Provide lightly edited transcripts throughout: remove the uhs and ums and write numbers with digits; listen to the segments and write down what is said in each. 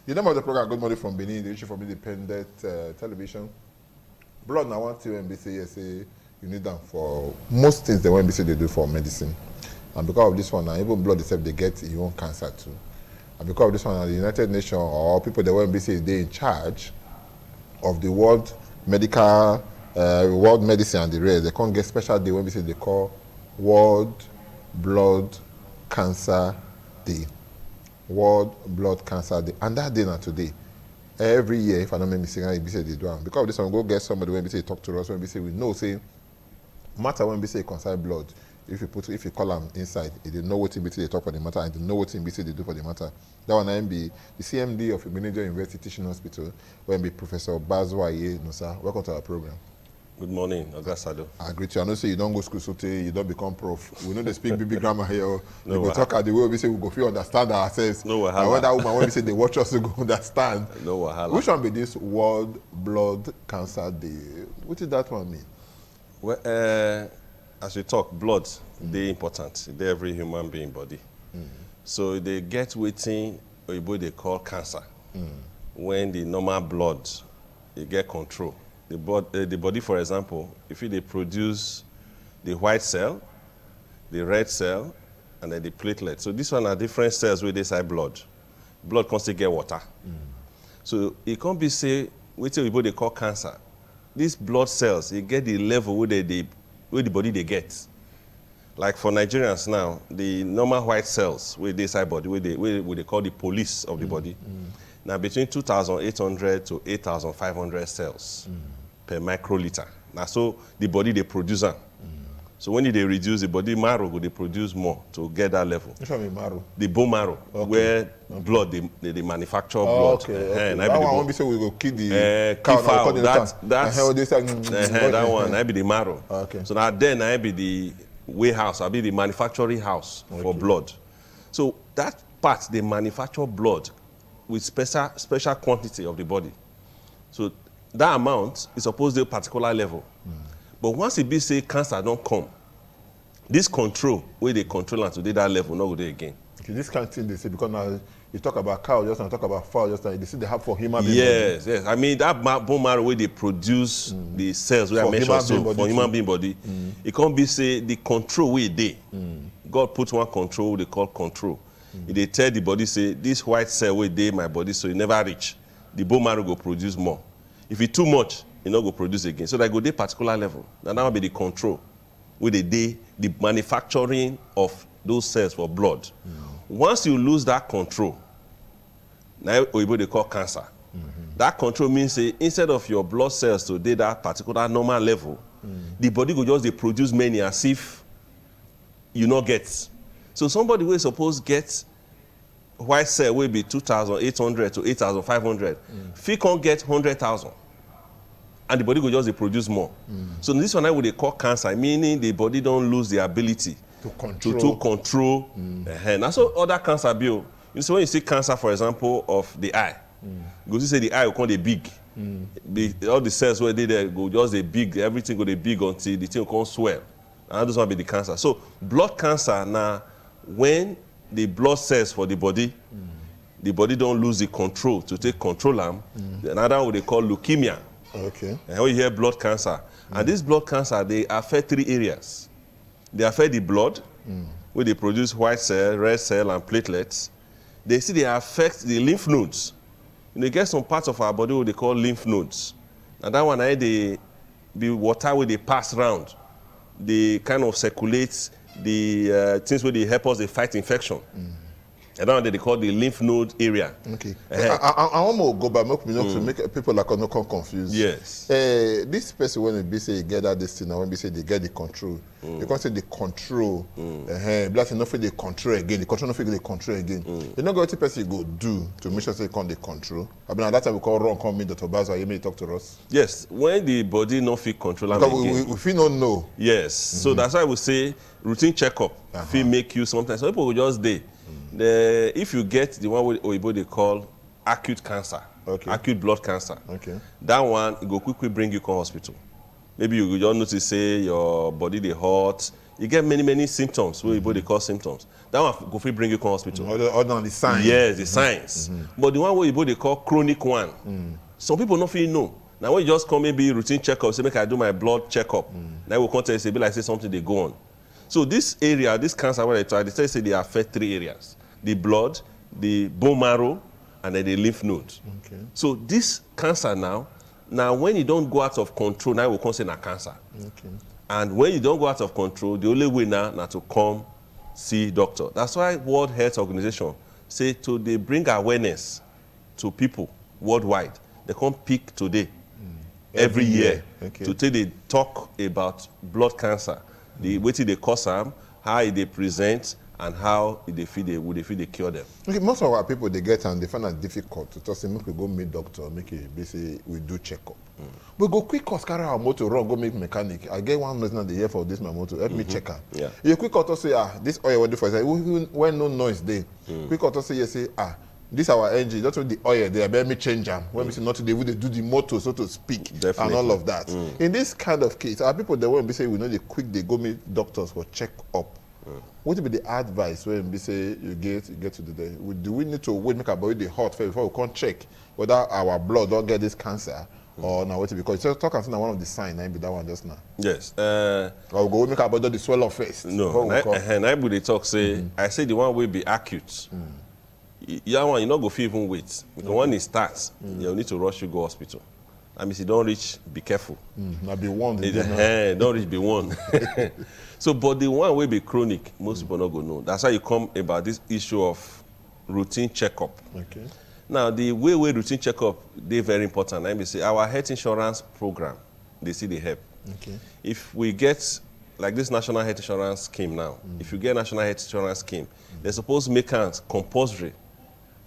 The name of the program, Good Morning from Benin, the issue from independent television. Blood now one thing when say yes, say you need them for most things they when say they do for medicine. And because of this one, even blood itself they get your own cancer too. And because of this one, the United Nations or people that when say they in charge of the world medical world medicine and the rest, they can't get special day when we say they call World Blood Cancer Day. World Blood Cancer Day. And that day now today, every year, if I don't make mistake, we say they do. Because of this one, go get somebody when we say talk to us, when we say we know, say, matter when we say concern blood, if you call them inside, they know what they talk for the matter and they know what they do for the matter. That one I be the CMD of Manager University Teaching Hospital, when be Professor Bazwaye Nusa. Welcome to our program. Good morning, Agasado. I agree to you. I know say you don't go school so you don't become prof. We know they speak BB grammar here. No, we go talk at the way we say we go feel understand ourselves. No wahala. And when that woman when we say they watch us, we go understand. No wahala. Which one be this World Blood Cancer Day? What did that one mean? Well, as we talk, blood, they important. They every human being body. So they get waiting, or they call cancer. When the normal blood, they get control. The body, for example, if they produce the white cell, the red cell, and then the platelet. So this one are different cells with this side blood. Blood constantly get water. So it can't be say, what they call cancer. These blood cells, you get the level where the body they get. Like for Nigerians now, the normal white cells with this side body, where they call the police of the body. Now between 2,800 to 8,500 cells per microliter. Now so the body they produce them. So when they reduce the body marrow, they produce more to get that level. Which one be marrow? The bone marrow, where blood they manufacture blood. Okay. That one won't be say we go kill the cow. That one, I be the marrow. Okay. So now then I be the warehouse, I be the manufacturing house for blood. So that part they manufacture blood with special quantity of the body. So that amount is supposed to be a particular level. But once it be say cancer don't come, this control, where they control and to do that level, not go there again. Okay, this kind of thing they say, because now you talk about cow just and talk about fowl just and they say they have for human being. Yes, yes. I mean that bone marrow where they produce the cells where I mentioned so for human being body, it can't be say the control where they. God put one control they call control. They tell the body say this white cell where they my body so it never reach. The bone marrow go produce more. If it's too much, it not go produce again. So that go to particular level. Now that will be the control where they the manufacturing of those cells for blood. Once you lose that control, now what they call cancer. That control means say instead of your blood cells to do that particular normal level, the body will just they produce many as if you not get. So somebody will suppose get white cell will be 2,800 to 8,500. If he can't get 100,000, and the body will just they produce more. So this one I would they call cancer, meaning the body don't lose the ability to control. And also other cancer bill. You see when you see cancer, for example, of the eye, you say the eye will come the big. All the cells where they there go just the big, everything go the big until the thing will come swell. And this one be the cancer. So blood cancer now, when the blood cells for the body don't lose the control to take control them. Another what they call leukemia. Okay. And when you hear blood cancer, and this blood cancer they affect 3 areas. They affect the blood, where they produce white cell, red cell, and platelets. They affect the lymph nodes. And they get some parts of our body what they call lymph nodes. And that one the water where they pass around, they kind of circulate the things where they help us they fight infection. And now they call the lymph node area. Okay. I want to go back to make people like not come confused. Yes. This person when they say get that this thing, when they say they get the control, they can't say the control. Black enough for the control again. The control not for the control again. You know what the person go do to make sure they can't the control. I mean at that time we call wrong come in Dr. Baza, you may talk to us. Yes. When the body not fit control again. We feel not know. Yes. So that's why we say routine checkup. Feel make you sometimes. Some people will just day. If you get the one what they call acute cancer, acute blood cancer, that one it go quickly bring you to hospital. Maybe you just notice say your body they hot, You get many symptoms wey they call symptoms. That one go fit bring you to hospital. Other than the signs. Yes, the signs. But the one wey they call chronic one, some people no fit know. Now when you just come maybe routine checkup, say make I do my blood checkup. Now we come tell you say be like say something they go on. So this area, this cancer where they say they affect 3 areas: the blood, the bone marrow, and then the lymph node. Okay. So this cancer now when you don't go out of control, now we come say na cancer. Okay. And when you don't go out of control, the only way now to come see doctor. That's why World Health Organization say they bring awareness to people worldwide. They come peak today, every year, okay. to take they talk about blood cancer, the way they cause them, how they present, and how they feel they cure them. Okay, most of our people they get and they find it difficult to say make we go meet doctor, make it basically we do checkup. We go quick cost carry our motor run, go make mechanic. I get one reason they hear for this my motor, help me check her. Yeah. You quick auto say this oil will do for when no noise there. Quick auto say yes say this our engine, that's what the oil they let me change them. When we say not today, we do the motor so to speak. Definitely. And all of that. In this kind of case, our people they won't be say we know they quick they go meet doctors for check up. What would be the advice when we say you get to the day? Do we need to wait make our body hot first before we can check whether our blood don't get this cancer or now what? Because just talk about one of the signs, be that one just now. Yes. Or we go make our body the swell up first. No. They talk say I say the one will be acute. Yeah, one you not go feel even wait because when it starts, you need to rush you go hospital. I mean, if you don't reach, be careful. Now be warned. Don't reach, be warned. So, but the one will be chronic, most people not go know. That's why you come about this issue of routine checkup. Okay. Now, the way routine checkup, they're very important. Let me say, our health insurance program, they see the help. Okay. If we get, like this national health insurance scheme now, if you get national health insurance scheme, they're supposed to make it compulsory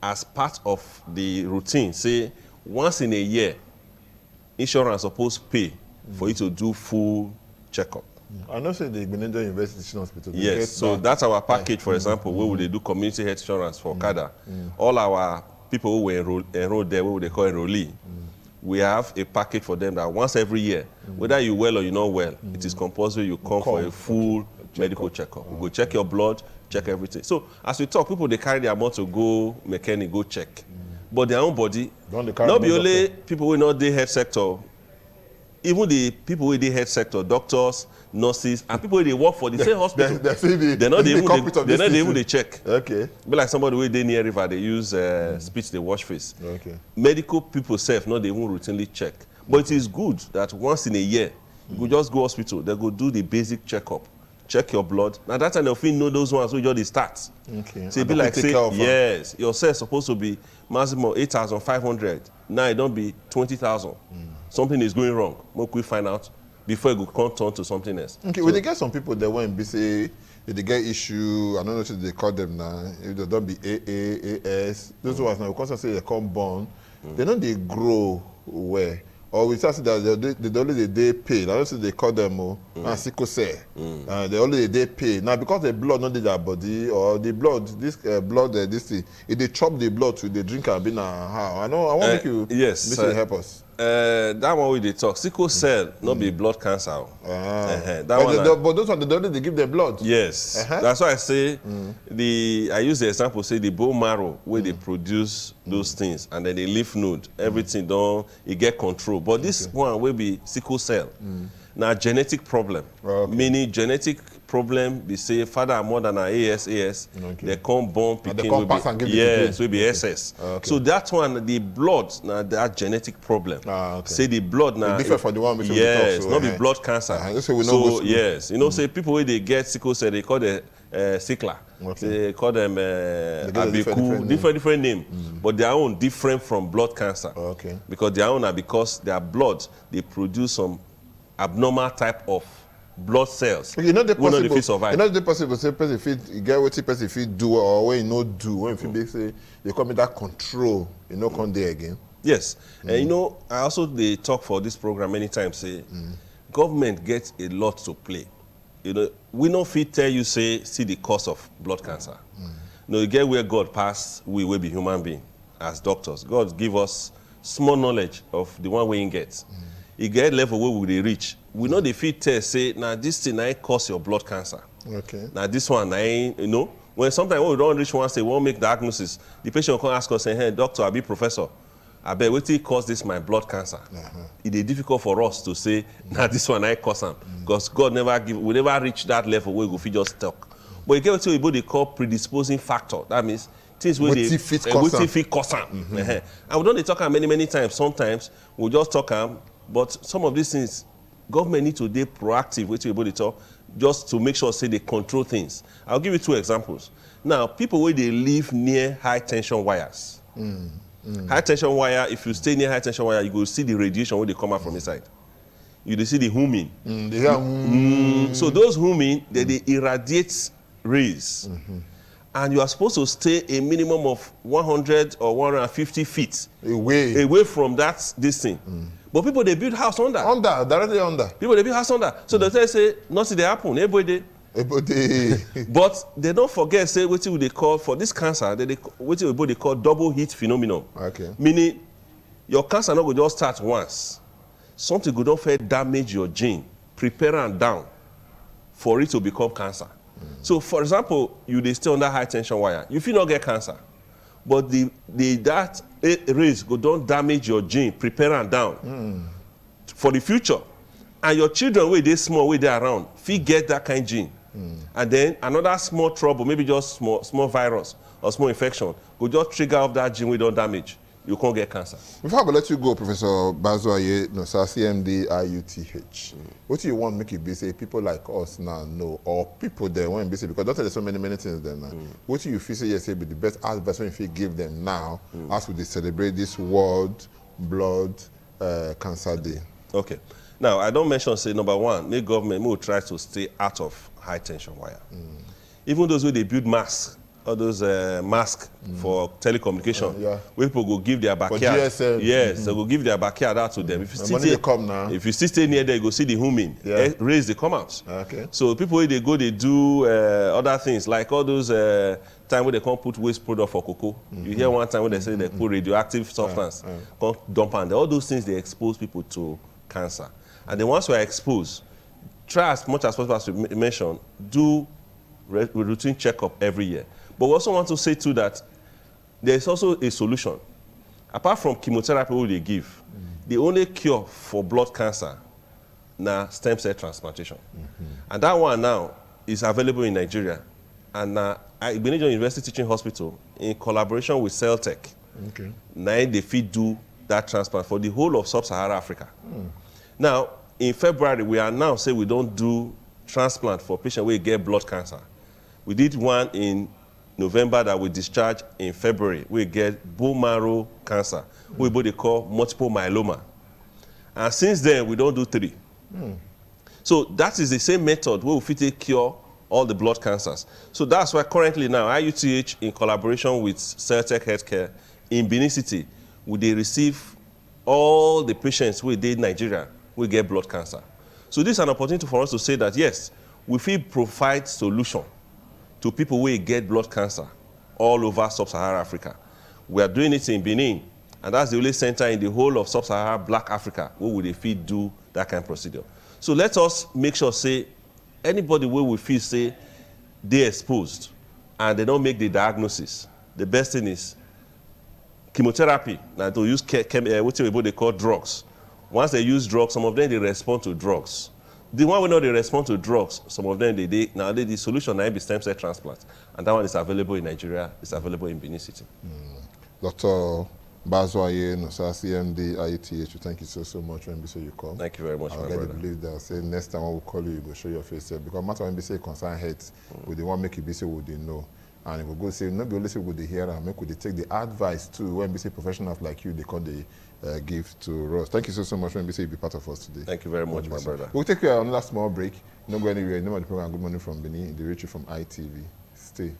as part of the routine. Say, once in a year, insurance supposed to pay for you to do full checkup. I know say the Gmfb University Hospital. Yes, so that's our package, for example, where would they do community health insurance for Kada. All our people who were enrolled there, what would they call enrollee, we have a package for them that once every year, whether you're well or you're not well, it is compulsory you come for a full medical checkup. We go check your blood, check everything. So as we talk, people, they carry their amount to go mechanic, go check. But their own body, not be only people who not the health sector, even the people who the health sector, doctors, nurses, and people who work for the same hospital, they're not even they check. Okay. Be like somebody who they near river, they use speech, they wash face. Okay. Medical people self, not they even routinely check. But it is good that once in a year, you go just go hospital, they go do the basic checkup. Check your blood. Now that time they'll know those ones who just start. Okay. So it be like say, yes, your cell supposed to be maximum 8,500. Now it don't be 20,000. Something is going wrong. More quick find out before it go come turn to something else. Okay, so, when they get some people that won't be say if they get issue, I don't know what they call them now. If they don't be AA, AS, those ones now because I say they come born, they know they grow well. Or we start that they only they pay. I don't say they call them sickle cell. They only they pay. Now because the blood not in their body or the blood, this blood this thing, if they chop the blood to the drink and be now how. I want to make you help us. That one we they talk. Sickle cell, not be blood cancer. But those ones they give them blood. Yes. That's why I say I use the example, say the bone marrow where they produce those things and then the lymph node, everything done, it get control. But this one will be sickle cell. Now genetic problem. Meaning genetic problem, they say father and mother na AS, they come born picking will be SS. So that one, the blood, now that genetic problem. Say the blood now different from the one which not be blood cancer. So yes, you know, say people where they get sickle cell, they call the sickler. They call them different name, but their own different from blood cancer. Because their own are because their blood they produce some abnormal type of blood cells. You know the possible. Not survive. You know the possible. Say person fit get what person fit do or when you not do. When you say they come in that control, you know come there again. Yes, and you know I also they talk for this program many times. Say government gets a lot to play. You know we no fit tell you say see the cause of blood cancer. No, you get where God pass. We will be human being as doctors. God give us small knowledge of the one way He gets. e get level where we dey reach. We know the fit test say now this thing na cause your blood cancer. Okay. Now this one na you know when sometimes when we don't reach one say we won't make diagnosis, the patient can ask us say, hey doctor, I be professor, I bet wetin cause this my blood cancer. It is difficult for us to say now this one I cause am because God we never reach that level where we fit just talk. But you get what they call predisposing factor. That means things where they fit cause am. And we don't talk am many times. Sometimes we just talk am, but some of these things government need to be proactive. Wetin they talk just to make sure say they control things. I'll give you 2 examples. Now people where they live near high tension wires. High tension wire, if you stay near high tension wire, you will see the radiation when they come out from inside. You will see the humming. So those humming, they irradiate rays. And you are supposed to stay a minimum of 100 or 150 feet away from this thing. But people, they build house under. Directly under. People, they build house under. So they say, nothing they happen, everybody. But they don't forget, say, what they call, for this cancer, what they call double hit phenomenon. Okay. Meaning, your cancer not go just start once. Something go don't fair damage your gene, prepare and down for it to become cancer. So, for example, they stay under high tension wire. You feel not get cancer, but that rays go don't damage your gene, prepare and down for the future. And your children, where they small, where they around, fit get that kind of gene. And then another small trouble, maybe just small virus or small infection, go just trigger off that gene we don't damage. You can't get cancer. Before I let you go, Professor Bazoaye, CMD, IUTH, what do you want to make it be say people like us now know, or people there want to be say, because there's so many things there now. What do you feel say yes, be the best advice when you give them now as we celebrate this World Blood Cancer Day? Okay. Now, I don't mention, say, number one, the government will try to stay out of high tension wire. Even those where they build masks, all those masks for telecommunication, where people go give their backyard. Yes, they go give their backyard out to them. If you still stay near there, you go see the humming. Rays, they come out. Okay. So people, where they go, they do other things, like all those time where they can't put waste product for cocoa. You hear one time when they say they put radioactive substance, can't dump on. All those things, they expose people to cancer. And then once we are exposed, try as much as possible, as we mentioned, do routine checkup every year. But we also want to say too that there is also a solution. Apart from chemotherapy what they give, the only cure for blood cancer now stem cell transplantation. And that one now is available in Nigeria. And Igbenedion University Teaching Hospital, in collaboration with Celtech, now they fit do that transplant for the whole of sub-Saharan Africa. Now, in February, we are now say we don't do transplant for patients who get blood cancer. We did one in November that we discharged in February. We get bone marrow cancer, what they call multiple myeloma. And since then, we don't do 3. So that is the same method where we fit cure all the blood cancers. So that's why currently now, IUTH, in collaboration with Celtech Healthcare in Benin City, they receive all the patients who did Nigeria will get blood cancer. So this is an opportunity for us to say that, yes, we will provide solution to people who get blood cancer all over sub-Saharan Africa. We are doing it in Benin, and that's the only center in the whole of sub-Saharan Black Africa where we fit do that kind of procedure. So let us make sure, say, anybody where we feel, say, they're exposed and they don't make the diagnosis, the best thing is chemotherapy. Now to use what they call drugs. Once they use drugs, some of them, they respond to drugs. The one we know they respond to drugs, some of them, nowadays the solution now be stem cell transplant. And that one is available in Nigeria, it's available in Benin City. Dr. Bazoaye, CMD, IUTH, thank you so much when you come. Thank you very much, my brother. I believe that say next time I will call you, you go show your face here. Because matter when say concern heads, we the one make you be say would they know. And if we go say, not be only say would they hear and make would they take the advice too when we say professionals like you, they call the give to us. Thank you so much when we say you be part of us today. Thank you very much, my brother. We'll take another small break. Don't go anywhere. No more the program Good Morning from Benin, the Richie from ITV. Stay.